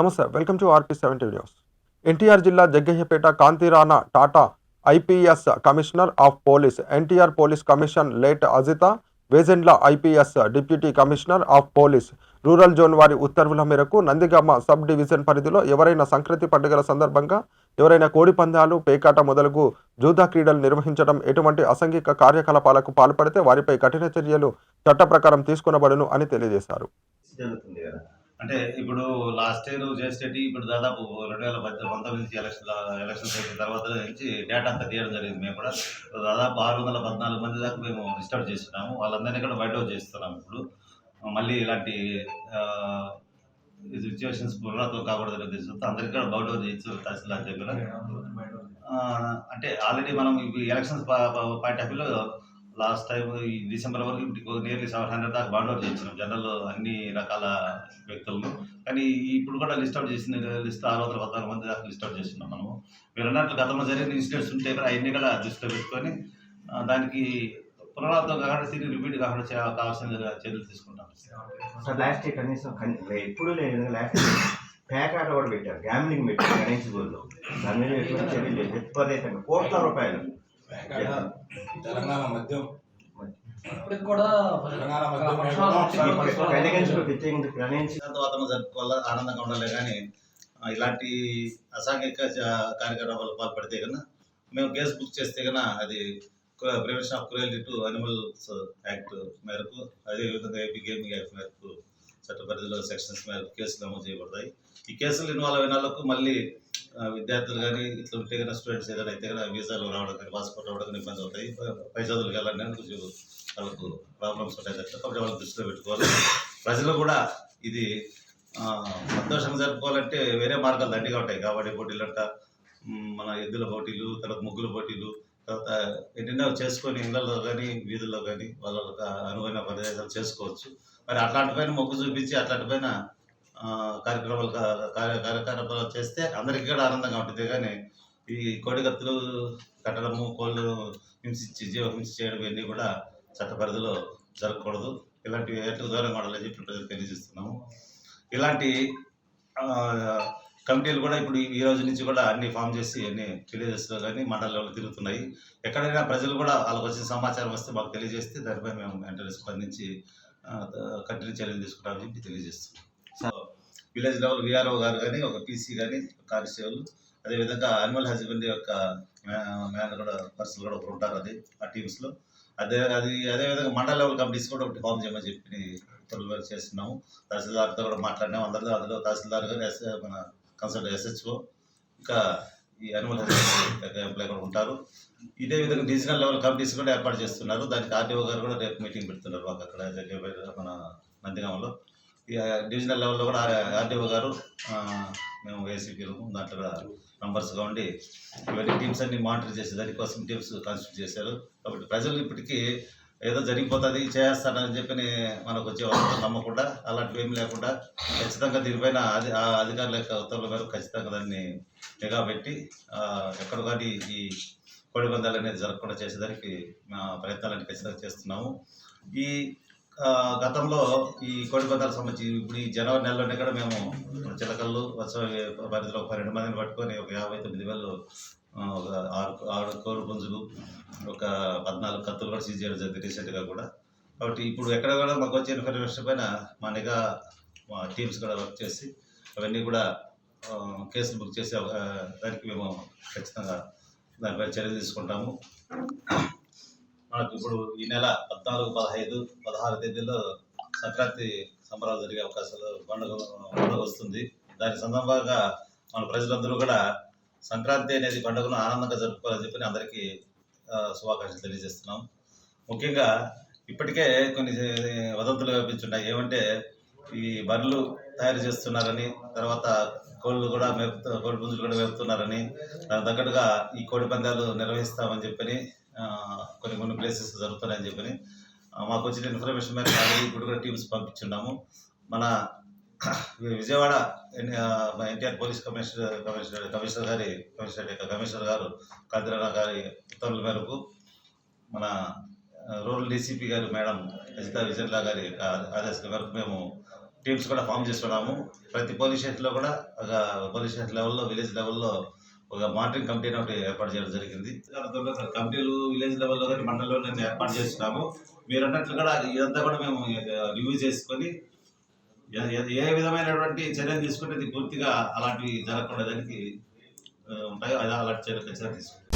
నమస్తే, welcome to RP70 news. NTR జిల్లా Jaggayyapeta Kanthi Rana Tata IPS commissioner of police, NTR police commissionerate Ajitha Vejendla IPS deputy commissioner of police rural zone వారి ఉత్తర్వుల మేరకు Nandigama sub division పరిధిలో ఎవరైనా సంక్రాంతి పండుగల సందర్భంగా ఎవరైనా కోడి పందాలు, పేకాట మొదలగు జూదా క్రీడలు నిర్వహించడం, ఎటువంటి అసాంఘిక కార్యకలాపాలకు పాల్పడితే వారిపై కఠిన చర్యలు చట్ట ప్రకారం తీసుకొనబడును అని తెలియజేశారు. అంటే ఇప్పుడు లాస్ట్ ఇయర్ చేసేటి ఇప్పుడు దాదాపు 2019 నుంచి ఎలక్షన్స్ అయిన తర్వాత నుంచి డేటా అంతా తీయడం జరిగింది. మేము కూడా దాదాపు 614 మంది దాకా మేము రిజిస్టర్ చేస్తున్నాము. వాళ్ళందరినీ కూడా బయట చేస్తున్నాము. ఇప్పుడు మళ్ళీ ఇలాంటి సిచ్యువేషన్స్ పునరావృతం కాకూడదు ఉద్దేశంతో అందరికీ కూడా బౌట్ చేయొచ్చు తహసీల్దార్ దగ్గర. అంటే ఆల్రెడీ మనం ఎలక్షన్స్ పాయింట్ ఆఫ్ వ్యూలో లాస్ట్ టైం ఈ డిసెంబర్ వరకు ఇప్పుడు నియర్లీ 700 దాకా బాండ్ చేసినాం జనరల్ అన్ని రకాల వ్యక్తులను. కానీ ఇప్పుడు కూడా లిస్ట్ అవుట్ చేసిన లిస్ట్ 614 మంది దాకా లిస్ట్ అవుట్ చేస్తున్నాం. మనము మీరు అన్నట్లు గతంలో జరిగిన ఇన్సిడెంట్స్ ఉంటే అవన్నీ కూడా దృష్టిలో పెట్టుకొని దానికి పునరావృతం కాకుండా తిరిగి రిపీట్ కాకుండా కావాల్సిన చర్యలు తీసుకుంటాం. సార్ లాస్ట్ ఇయర్ కనీసం ఎప్పుడు లేదు, లాస్ట్ పేకాట కూడా పెట్టారు, గ్యామ్లింగ్ పెట్టారు గణేష్ గోల్లో. దాని మీద ఎటువంటి చర్యలు లేదు. విపరీతంగా కోట్ల రూపాయలు తెలంగాణ మద్యం జరుపుకోవాలి, ఆనందంగా ఉండాలి. కానీ ఇలాంటి అసాంఘిక కార్యకలాపాలు పాల్పడితే కన్నా మేము కేసు బుక్ చేస్తే కన్నా అది prevention of cruelty to animals act మేరకు, అదేవిధంగా ఏపీ గేమింగ్ యాక్ట్ మేరకు చట్ట పరిధిలో సెక్షన్స్ మేరకు కేసులు నమోదు చేయబడతాయి. ఈ కేసులు ఇన్వాల్వ్ అయిన వాళ్ళకు మళ్ళీ విద్యార్థులు కానీ ఇట్లా ఉంటే కన్నా స్టూడెంట్స్ ఏదైనా అయితే కన్నా వీసాలు రావడం కానీ పాస్పోర్ట్ రావడం కానీ ఇబ్బంది అవుతాయి. పై చదువులకు వెళ్ళాలని కొంచెం వాళ్ళకు ప్రాబ్లమ్స్ ఉంటాయి కదా, కాబట్టి వాళ్ళని దృష్టిలో పెట్టుకోవాలి. ప్రజలు కూడా ఇది సంతోషంగా జరుపుకోవాలంటే వేరే మార్గాలు దండిగా ఉంటాయి. కబడ్డీ పోటీలు అంట, మన ఎద్దుల పోటీలు, తర్వాత ముగ్గుల పోటీలు, తర్వాత ఎన్నెన్నో చేసుకొని ఇళ్లలో కానీ వీధుల్లో కానీ వాళ్ళ అనువైన ప్రదేశాలు చేసుకోవచ్చు. మరి అట్లాంటిపైన మొగ్గు చూపించి అట్లాంటిపైన కార్యకలాపాలు చేస్తే అందరికీ కూడా ఆనందంగా ఉంటుంది. కానీ ఈ కోడికత్తులు కట్టడము, కోళ్ళు జీవహింస చేయడం ఇవన్నీ కూడా చట్ట పరిధిలో జరగకూడదు. ఇలాంటివి ఎట్లా దూరంగా ఉండాలని చెప్పి ప్రజలు తెలియజేస్తున్నాము. ఇలాంటి కమిటీలు కూడా ఇప్పుడు ఈ రోజు నుంచి కూడా అన్ని ఫామ్ చేసి అన్ని తెలియజేస్తూ కానీ మండలంలో తిరుగుతున్నాయి. ఎక్కడైనా ప్రజలు కూడా వాళ్ళకి వచ్చిన సమాచారం వస్తే మాకు తెలియజేస్తే దానిపై మేము వెంటనే స్పందించి కఠిన చర్యలు తీసుకుంటామని చెప్పి తెలియజేస్తున్నాం. సో విలేజ్ లెవెల్ విఆర్ఓ గారు కానీ, ఒక పీసీ కానీ, కానిస్టేబుల్, అదేవిధంగా అనిమల్ హస్బెండరీ యొక్క మ్యాన్ కూడా పర్సన్ కూడా ఒకరు ఉంటారు అది ఆ టీమ్స్లో. అదేవిధంగా మండల లెవెల్ కమిటీస్ కూడా ఒకటి ఫామ్ చేయమని చెప్పి త్వరలో చేస్తున్నాము. తహసీల్దార్తో కూడా మాట్లాడినాము. అందులో తహసీల్దార్ గారు, మన కన్సల్ట్ SHO, ఇంకా ఈ అనిమల్ హస్బెండరీ ఎంప్లాయ్ కూడా ఉంటారు. ఇదే విధంగా డివిజనల్ లెవెల్ కమిటీస్ కూడా ఏర్పాటు చేస్తున్నారు. దానికి RDO గారు కూడా రేపు మీటింగ్ పెడుతున్నారు మాకు అక్కడ మన నందిగామలో. ఈ డివిజనల్ లెవెల్లో కూడా RDO గారు, మేము ACPలు దాంట్లో కూడా నంబర్స్గా ఉండి ఇవన్నీ టీమ్స్ అన్ని మానిటర్ చేసి దానికోసం టీమ్స్ కాన్స్టిట్యూట్ చేశారు. కాబట్టి ప్రజలు ఇప్పటికీ ఏదో జరిగిపోతుంది చేస్తానని చెప్పి మనకు వచ్చే వాళ్ళతో నమ్మకుండా, అలాంటివి ఏమి లేకుండా ఖచ్చితంగా దీనిపైన అధికారుల యొక్క ఉత్తర్వుల మేరకు ఖచ్చితంగా దాన్ని నిఘా పెట్టి ఎక్కడ కానీ ఈ కోడి పందాలు అనేది జరగకుండా చేసేదానికి మా ప్రయత్నాలన్నీ ఖచ్చితంగా చేస్తున్నాము. ఈ గతంలో ఈ కోడి పందాలకు సంబంధించి ఇప్పుడు ఈ జనవరి నెలలోనే కూడా మేము చిలకల్లు పరిధిలో 12 మందిని పట్టుకొని ఒక 59,000, ఒక 6 కోడి పుంజులు, ఒక 14 కత్తులు కూడా సీజ్ చేయడం జరిగింది రీసెంట్గా కూడా. కాబట్టి ఇప్పుడు ఎక్కడ కూడా మాకు వచ్చే ఇన్ఫర్మేషన్ పైన మా నిఘా మా టీమ్స్ కూడా వర్క్ చేసి అవన్నీ కూడా కేసులు బుక్ చేసి దానికి మేము ఖచ్చితంగా దానిపై చర్యలు తీసుకుంటాము. మనకు ఇప్పుడు ఈ నెల 14, 15, 16 తేదీల్లో సంక్రాంతి సంబరాలు జరిగే అవకాశాలు పండుగ వస్తుంది. దాని సందర్భంగా మన ప్రజలందరూ కూడా సంక్రాంతి అనేది పండుగను ఆనందంగా జరుపుకోవాలని చెప్పి అందరికీ శుభాకాంక్షలు తెలియజేస్తున్నాం. ముఖ్యంగా ఇప్పటికే కొన్ని వదంతులు వ్యాపించున్నాయి. ఏమంటే ఈ బర్రెలు తయారు చేస్తున్నారని, తర్వాత కోళ్ళు కూడా కోడి పుంజులు కూడా మేపుతున్నారని, దానికి తగ్గట్టుగా ఈ కోడి పందాలు నిర్వహిస్తామని చెప్పని కొన్ని ప్లేసెస్ జరుగుతున్నాయని చెప్పని మాకు వచ్చిన ఇన్ఫర్మేషన్ మేరకు ఇప్పుడు కూడా టీమ్స్ పంపించున్నాము. మన విజయవాడ ఎన్టీఆర్ పోలీస్ కమిషనర్ గారు కాంతిరాణ గారి ఉత్తర్వుల మేరకు, మన రూరల్ DCP గారు మేడం అజిత విజయన్ల గారి ఆదేశాల మేరకు మేము టీమ్స్ కూడా ఫామ్ చేస్తున్నాము. ప్రతి పోలీస్ స్టేషన్లో కూడా ఒక పోలీస్ స్టేషన్ లెవెల్లో, విలేజ్ లెవెల్లో ఒక మానిటరింగ్ కమిటీని ఒకటి ఏర్పాటు చేయడం జరిగింది. కమిటీలు విలేజ్ లెవెల్లో కానీ మండలంలో నేను ఏర్పాటు చేస్తున్నాము. మీరు అన్నట్లు కూడా ఇదంతా కూడా మేము రివ్యూ చేసుకొని ఏ విధమైనటువంటి చర్యలు తీసుకుంటే ఇది పూర్తిగా అలాంటివి జరగకుండా దానికి ఉంటాయో అలాంటి చర్యలు ఖచ్చితంగా తీసుకుంటాం.